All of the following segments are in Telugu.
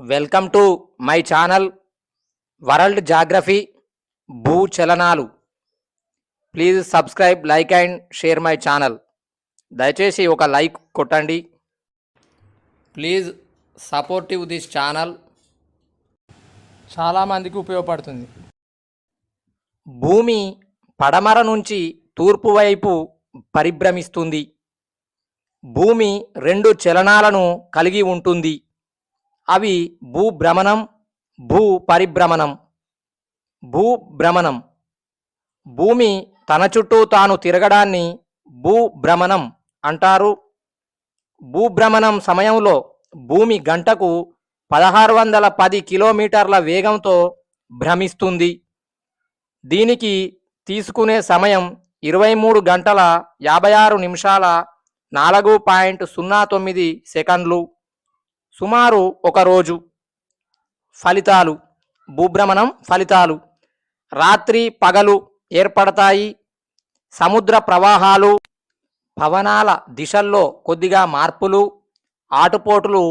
Welcome to my channel world geography భూచలనాలు. Please subscribe, like and share my channel. దయచేసి ఒక లైక్ కొట్టండి. Please supportive this channel. చాలామందికి ఉపయోగపడుతుంది. భూమి పడమర నుంచి తూర్పు వైపు పరిభ్రమిస్తుంది. భూమి రెండు చలనాలను కలిగి ఉంటుంది. అవి భూభ్రమణం, భూ పరిభ్రమణం. భూభ్రమణం, భూమి తన చుట్టూ తాను తిరగడాన్ని భూభ్రమణం అంటారు. భూభ్రమణం సమయంలో భూమి గంటకు 1610 కిలోమీటర్ల వేగంతో భ్రమిస్తుంది. దీనికి తీసుకునే సమయం 23 గంటల 56 నిమిషాల 4.09 సెకండ్లు, సుమారు ఒక రోజు. ఫలితాలు: భూభ్రమణం ఫలితాలు: రాత్రి పగలు ఏర్పడతాయి. సముద్ర ప్రవాహాలు, పవనాల దిశల్లో కొద్దిగా మార్పులు, ఆటుపోటులు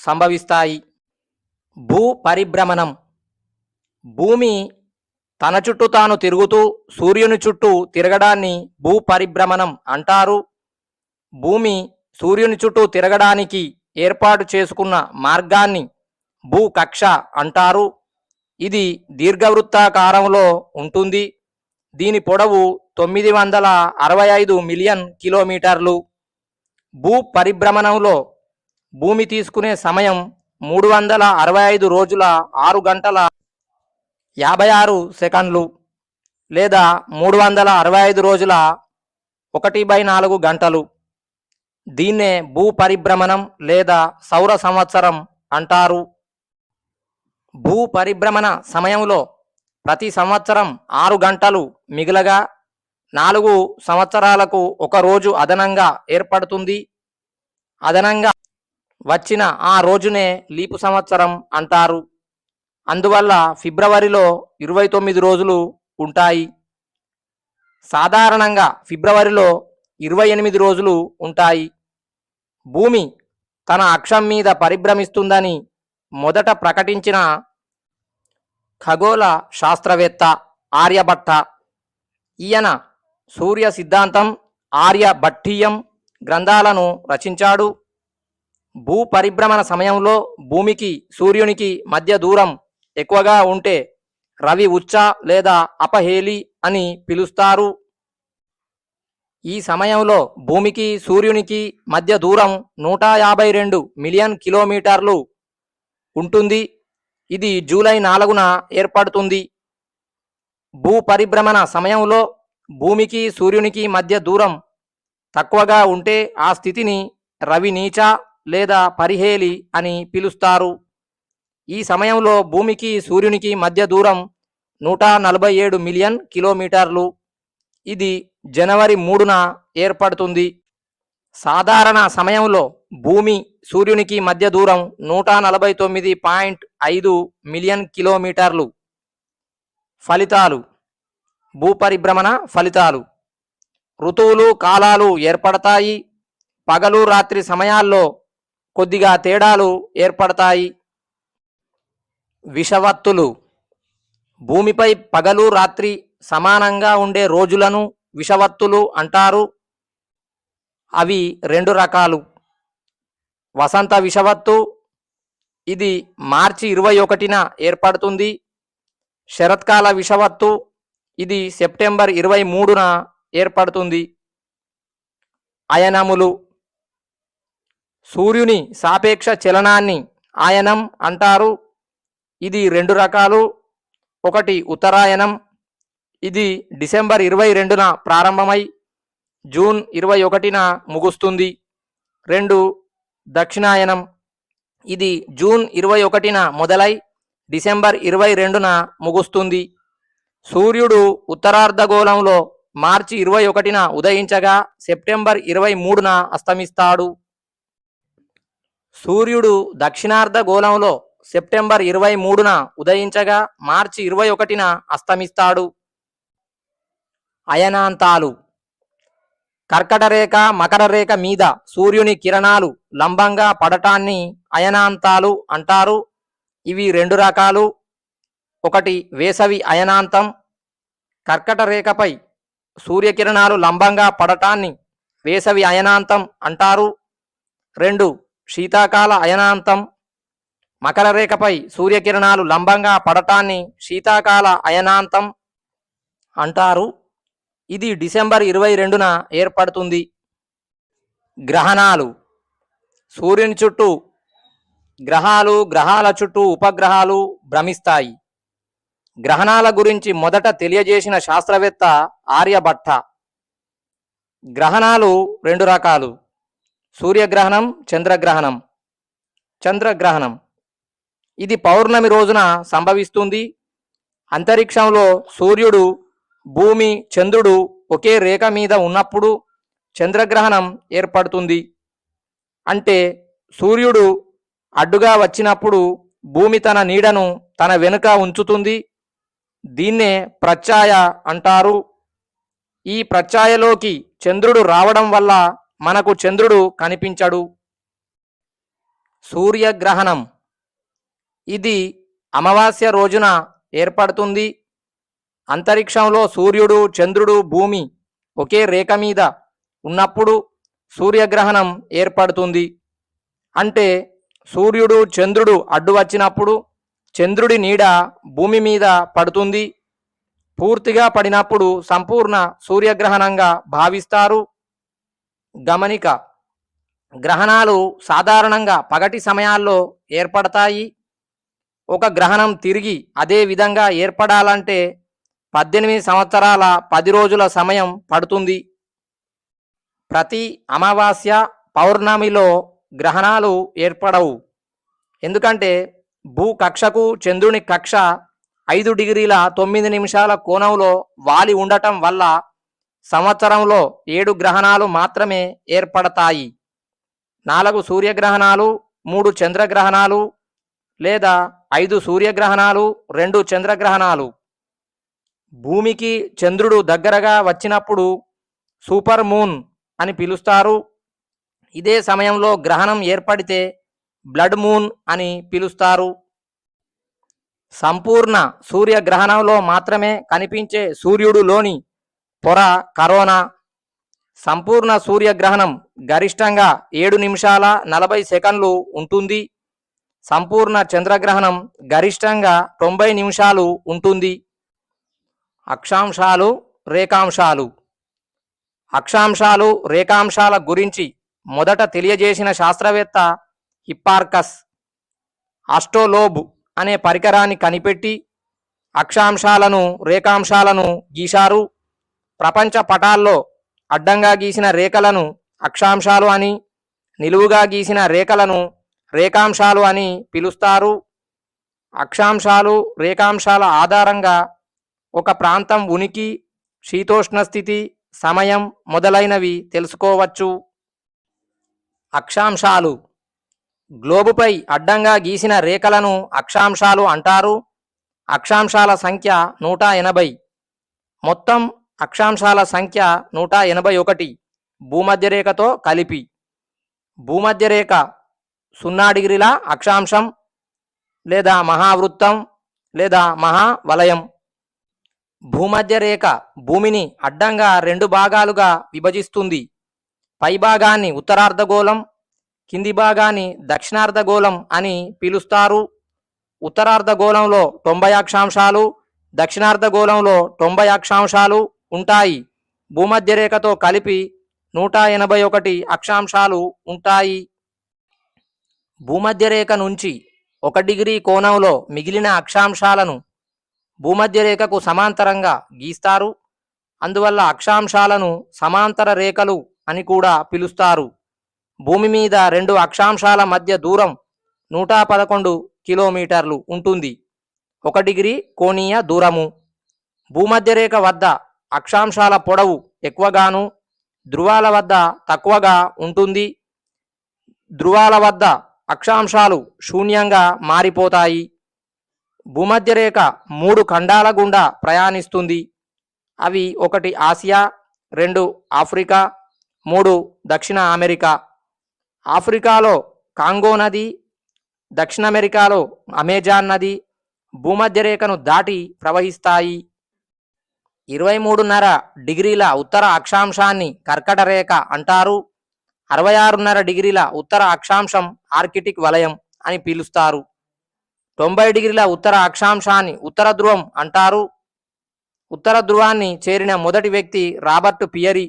సంభవిస్తాయి. భూ పరిభ్రమణం, భూమి తన చుట్టూ తాను తిరుగుతూ సూర్యుని చుట్టూ తిరగడాన్ని భూ పరిభ్రమణం అంటారు. భూమి సూర్యుని చుట్టూ తిరగడానికి ఏర్పాటు చేసుకున్న మార్గాన్ని భూకక్ష అంటారు. ఇది దీర్ఘవృత్తాకారంలో ఉంటుంది. దీని పొడవు 965 మిలియన్ కిలోమీటర్లు. భూ పరిభ్రమణంలో భూమి తీసుకునే సమయం 365 రోజుల 6 గంటల 56 సెకండ్లు లేదా 365 రోజుల 1/4 గంటలు. దీన్నే భూ పరిభ్రమణం లేదా సౌర సంవత్సరం అంటారు. భూ పరిభ్రమణ సమయంలో ప్రతి సంవత్సరం 6 గంటలు మిగలగా 4 సంవత్సరాలకు ఒక రోజు అదనంగా ఏర్పడుతుంది. అదనంగా వచ్చిన ఆ రోజునే లీపు సంవత్సరం అంటారు. అందువల్ల ఫిబ్రవరిలో 29 రోజులు ఉంటాయి. సాధారణంగా ఫిబ్రవరిలో 28 రోజులు ఉంటాయి. భూమి తన అక్షం మీద పరిభ్రమిస్తుందని మొదట ప్రకటించిన ఖగోళ శాస్త్రవేత్త ఆర్యభట్ట. ఈయన సూర్య సిద్ధాంతం, ఆర్యభట్టీయం గ్రంథాలను రచించాడు. భూ పరిభ్రమణ సమయంలో భూమికి సూర్యునికి మధ్య దూరం ఎక్కువగా ఉంటే రవి ఉచ్చ లేదా అపహేలి అని పిలుస్తారు. ఈ సమయంలో భూమికి సూర్యునికి మధ్య దూరం 152 మిలియన్ కిలోమీటర్లు ఉంటుంది. ఇది జూలై 4న ఏర్పడుతుంది. భూ పరిభ్రమణ సమయంలో భూమికి సూర్యునికి మధ్య దూరం తక్కువగా ఉంటే ఆ స్థితిని రవి నీచ లేదా పరిహేలి అని పిలుస్తారు. ఈ సమయంలో భూమికి సూర్యునికి మధ్య దూరం 147 మిలియన్ కిలోమీటర్లు. ఇది జనవరి 3న ఏర్పడుతుంది. సాధారణ సమయంలో భూమి సూర్యునికి మధ్య దూరం 149.5 మిలియన్ కిలోమీటర్లు. ఫలితాలు: భూపరిభ్రమణ ఫలితాలు: ఋతువులు, కాలాలు ఏర్పడతాయి. పగలు రాత్రి సమయాల్లో కొద్దిగా తేడాలు ఏర్పడతాయి. విషవత్తులు: భూమిపై పగలు రాత్రి సమానంగా ఉండే రోజులను విషవత్తులు అంటారు. అవి 2 రకాలు. వసంత విషవత్తు, ఇది మార్చి 21న ఏర్పడుతుంది. శరత్కాల విషవత్తు, ఇది సెప్టెంబర్ 23న ఏర్పడుతుంది. అయనములు: సూర్యుని సాపేక్ష చలనాన్ని ఆయనం అంటారు. ఇది 2 రకాలు. ఒకటి ఉత్తరాయణం, ఇది డిసెంబర్ 22న ప్రారంభమై జూన్ 21న ముగుస్తుంది. 2 దక్షిణాయనం, ఇది జూన్ 21న మొదలై డిసెంబర్ 22న ముగుస్తుంది. సూర్యుడు ఉత్తరార్ధగోళంలో మార్చి 21న ఉదయించగా సెప్టెంబర్ 23న అస్తమిస్తాడు. సూర్యుడు దక్షిణార్ధగోళంలో సెప్టెంబర్ 23న ఉదయించగా మార్చి 21న అస్తమిస్తాడు. అయనాంతాలు: కర్కట రేఖ, మకర రేఖ మీద సూర్యుని కిరణాలు లంబంగా పడటాన్ని అయనాంతాలు అంటారు. ఇవి రెండు రకాలు. ఒకటి వేసవి అయనాంతం, కర్కట రేఖపై సూర్యకిరణాలు లంబంగా పడటాన్ని వేసవి అయనాంతం అంటారు. రెండు శీతాకాల అయనాంతం, మకర రేఖపై సూర్యకిరణాలు లంబంగా పడటాన్ని శీతాకాల అయనాంతం అంటారు. ఇది డిసెంబర్ 22న ఏర్పడుతుంది. గ్రహణాలు. సూర్యుని చుట్టూ గ్రహాలు, గ్రహాల చుట్టూ ఉపగ్రహాలు భ్రమిస్తాయి. గ్రహణాల గురించి మొదట తెలియజేసిన శాస్త్రవేత్త ఆర్యభట్ట. గ్రహణాలు రెండు రకాలు: సూర్యగ్రహణం, చంద్రగ్రహణం. చంద్రగ్రహణం ఇది పౌర్ణమి రోజున సంభవిస్తుంది. అంతరిక్షంలో సూర్యుడు, భూమి, చంద్రుడు ఒకే రేఖ మీద ఉన్నప్పుడు చంద్రగ్రహణం ఏర్పడుతుంది. అంటే సూర్యుడు అడ్డుగా వచ్చినప్పుడు భూమి తన నీడను తన వెనుక ఉంచుతుంది. దీన్నే ప్రచ్ఛాయ అంటారు. ఈ ప్రచ్ఛాయలోకి చంద్రుడు రావడం వల్ల మనకు చంద్రుడు కనిపించడు. సూర్యగ్రహణం ఇది అమావాస్య రోజున ఏర్పడుతుంది. అంతరిక్షంలో సూర్యుడు, చంద్రుడు, భూమి ఒకే రేఖ మీద ఉన్నప్పుడు సూర్యగ్రహణం ఏర్పడుతుంది. అంటే సూర్యుడు, చంద్రుడు అడ్డు వచ్చినప్పుడు చంద్రుడి నీడ భూమి మీద పడుతుంది. పూర్తిగా పడినప్పుడు సంపూర్ణ సూర్యగ్రహణంగా భావిస్తారు. గమనిక: గ్రహణాలు సాధారణంగా పగటి సమయాల్లో ఏర్పడతాయి. ఒక గ్రహణం తిరిగి అదే విధంగా ఏర్పడాలంటే 18 సంవత్సరాల 10 రోజుల సమయం పడుతుంది. ప్రతి అమావాస్య, పౌర్ణమిలో గ్రహణాలు ఏర్పడవు. ఎందుకంటే భూకక్షకు చంద్రుని కక్ష 5 డిగ్రీల 9 నిమిషాల కోణంలో వాలి ఉండటం వల్ల సంవత్సరంలో 7 గ్రహణాలు మాత్రమే ఏర్పడతాయి. 4 సూర్యగ్రహణాలు, 3 చంద్రగ్రహణాలు లేదా 5 సూర్యగ్రహణాలు, 2 చంద్రగ్రహణాలు. భూమికి చంద్రుడు దగ్గరగా వచ్చినప్పుడు సూపర్ మూన్ అని పిలుస్తారు. ఇదే సమయంలో గ్రహణం ఏర్పడితే బ్లడ్ మూన్ అని పిలుస్తారు. సంపూర్ణ సూర్యగ్రహణంలో మాత్రమే కనిపించే సూర్యుడులోని పొర కరోనా. సంపూర్ణ సూర్యగ్రహణం గరిష్టంగా 7 నిమిషాల 40 సెకండ్లు ఉంటుంది. సంపూర్ణ చంద్రగ్రహణం గరిష్టంగా 90 నిమిషాలు ఉంటుంది. అక్షాంశాలు, రేఖాంశాలు. అక్షాంశాలు, రేఖాంశాల గురించి మొదట తెలియజేసిన శాస్త్రవేత్త హిప్పార్కస్. ఆస్ట్రోలోబ్ అనే పరికరాన్ని కనిపెట్టి అక్షాంశాలను, రేఖాంశాలను గీశారు. ప్రపంచ పటాల్లో అడ్డంగా గీసిన రేఖలను అక్షాంశాలు అని, నిలువుగా గీసిన రేఖలను రేఖాంశాలు అని పిలుస్తారు. అక్షాంశాలు, రేఖాంశాల ఆధారంగా ఒక ప్రాంతం ఉనికి, శీతోష్ణ స్థితి, సమయం మొదలైనవి తెలుసుకోవచ్చు. అక్షాంశాలు. గ్లోబుపై అడ్డంగా గీసిన రేఖలను అక్షాంశాలు అంటారు. అక్షాంశాల సంఖ్య 180. మొత్తం అక్షాంశాల సంఖ్య 181 భూమధ్యరేఖతో కలిపి. భూమధ్యరేఖ 0 డిగ్రీల అక్షాంశం లేదా మహావృత్తం లేదా మహావలయం. భూమధ్యరేఖ భూమిని అడ్డంగా 2 భాగాలుగా విభజిస్తుంది. పై భాగాన్ని ఉత్తరార్ధగోళం, కింది భాగాన్ని దక్షిణార్ధగోళం అని పిలుస్తారు. ఉత్తరార్ధగోళంలో 90 అక్షాంశాలు, దక్షిణార్ధగోళంలో 90 అక్షాంశాలు ఉంటాయి. భూమధ్యరేఖతో కలిపి 181 అక్షాంశాలు ఉంటాయి. భూమధ్యరేఖ నుంచి 1 డిగ్రీ కోణంలో మిగిలిన అక్షాంశాలను భూమధ్యరేఖకు సమాంతరంగా గీస్తారు. అందువల్ల అక్షాంశాలను సమాంతర రేఖలు అని కూడా పిలుస్తారు. భూమి మీద 2 అక్షాంశాల మధ్య దూరం 111 కిలోమీటర్లు ఉంటుంది. 1 డిగ్రీ కోణీయ దూరము. భూమధ్యరేఖ వద్ద అక్షాంశాల పొడవు ఎక్కువగాను, ధ్రువాల వద్ద తక్కువగా ఉంటుంది. ధ్రువాల వద్ద అక్షాంశాలు శూన్యంగా మారిపోతాయి. భూమధ్యరేఖ 3 ఖండాల గుండా ప్రయాణిస్తుంది. అవి 1 ఆసియా, 2 ఆఫ్రికా, 3 దక్షిణ అమెరికా. ఆఫ్రికాలో కాంగో నది, దక్షిణ అమెరికాలో అమెజాన్ నది భూమధ్య రేఖను దాటి ప్రవహిస్తాయి. 23.5 డిగ్రీల ఉత్తర అక్షాంశాన్ని కర్కట రేఖ అంటారు. 66.5 డిగ్రీల ఉత్తర అక్షాంశం ఆర్కిటిక్ వలయం అని పిలుస్తారు. 90 డిగ్రీల ఉత్తర అక్షాంశాన్ని ఉత్తర ధ్రువం అంటారు. ఉత్తర ధ్రువాన్ని చేరిన మొదటి వ్యక్తి రాబర్ట్ పియరీ.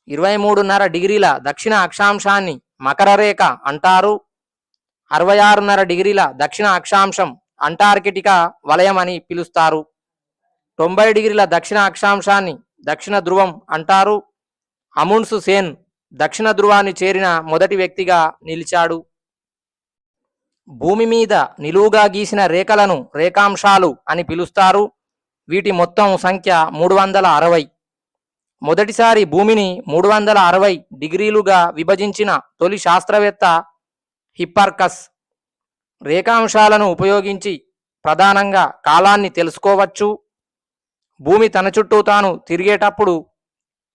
23.5 డిగ్రీల దక్షిణ అక్షాంశాన్ని మకర రేఖ అంటారు. 66.5 డిగ్రీల దక్షిణ అక్షాంశం అంటార్కిటికా వలయం అని పిలుస్తారు. 90 డిగ్రీల దక్షిణ అక్షాంశాన్ని దక్షిణ ధ్రువం అంటారు. అముండ్స్ సేన్ దక్షిణ ధ్రువాన్ని చేరిన మొదటి వ్యక్తిగా నిలిచాడు. భూమి మీద నిలువుగా గీసిన రేఖలను రేఖాంశాలు అని పిలుస్తారు. వీటి మొత్తం సంఖ్య 360. మొదటిసారి భూమిని 360 డిగ్రీలుగా విభజించిన తొలి శాస్త్రవేత్త హిప్పార్కస్. రేఖాంశాలను ఉపయోగించి ప్రధానంగా కాలాన్ని తెలుసుకోవచ్చు. భూమి తన చుట్టూ తాను తిరిగేటప్పుడు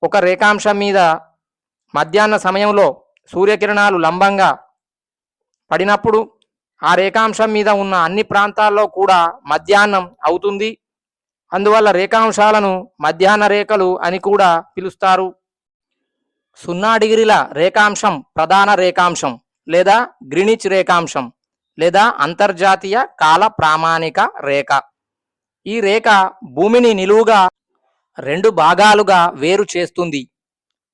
ఒక రేఖాంశం మీద మధ్యాహ్న సమయంలో సూర్యకిరణాలు లంబంగా పడినప్పుడు ఆ రేఖాంశం మీద ఉన్న అన్ని ప్రాంతాల్లో కూడా మధ్యాహ్నం అవుతుంది. అందువల్ల రేఖాంశాలను మధ్యాహ్న రేఖలు అని కూడా పిలుస్తారు. 0 డిగ్రీల రేఖాంశం ప్రధాన రేఖాంశం లేదా గ్రీనిచ్ రేఖాంశం లేదా అంతర్జాతీయ కాల ప్రామాణిక రేఖ. ఈ రేఖ భూమిని నిలువుగా 2 భాగాలుగా వేరు చేస్తుంది.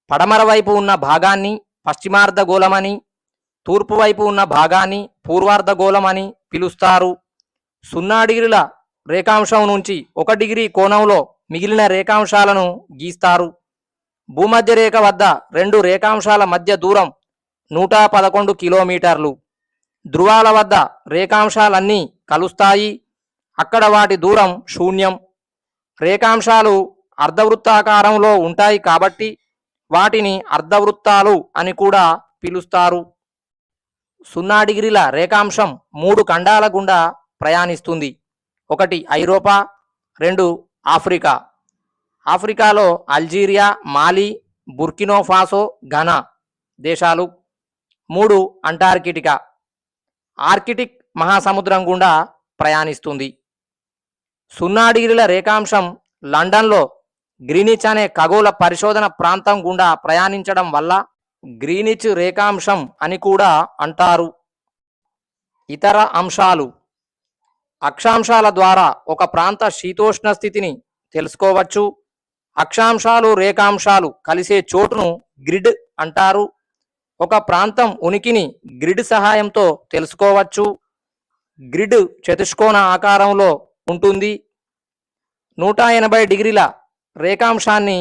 పడమర వైపు ఉన్న భాగాన్ని పశ్చిమార్ధగోళమని, తూర్పు వైపు ఉన్న భాగాన్ని పూర్వార్ధగోళమని పిలుస్తారు. 0 డిగ్రీల రేఖాంశం నుంచి 1 డిగ్రీ కోణంలో మిగిలిన రేఖాంశాలను గీస్తారు. భూమధ్య రేఖ వద్ద 2 రేఖాంశాల మధ్య దూరం 111 కిలోమీటర్లు. ధ్రువాల వద్ద రేఖాంశాలన్నీ కలుస్తాయి. అక్కడ వాటి దూరం శూన్యం. రేఖాంశాలు అర్ధవృత్తాకారంలో ఉంటాయి కాబట్టి వాటిని అర్ధవృత్తాలు అని కూడా పిలుస్తారు. 0 డిగ్రీల రేఖాంశం 3 ఖండాల గుండా ప్రయాణిస్తుంది. 1 ఐరోపా, 2 ఆఫ్రికా. ఆఫ్రికాలో అల్జీరియా, మాలి, బుర్కినోఫాసో, ఘనా దేశాలు. 3 అంటార్కిటికా, ఆర్కిటిక్ మహాసముద్రం గుండా ప్రయాణిస్తుంది. 0 డిగ్రీల రేఖాంశం లండన్లో గ్రీనిచ్ అనే ఖగోళ పరిశోధన ప్రాంతం గుండా ప్రయాణించడం వల్ల గ్రీనిచ్ రేఖాంశం అని కూడా అంటారు. ఇతర అంశాలు. అక్షాంశాల ద్వారా ఒక ప్రాంత శీతోష్ణ స్థితిని తెలుసుకోవచ్చు. అక్షాంశాలు రేఖాంశాలు కలిసే చోటును గ్రిడ్ అంటారు. ఒక ప్రాంతం ఉనికిని గ్రిడ్ సహాయంతో తెలుసుకోవచ్చు. గ్రిడ్ చతుష్కోణ ఆకారంలో ఉంటుంది. 180 డిగ్రీల రేఖాంశాన్ని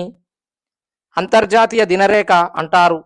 అంతర్జాతీయ దినరేఖ అంటారు.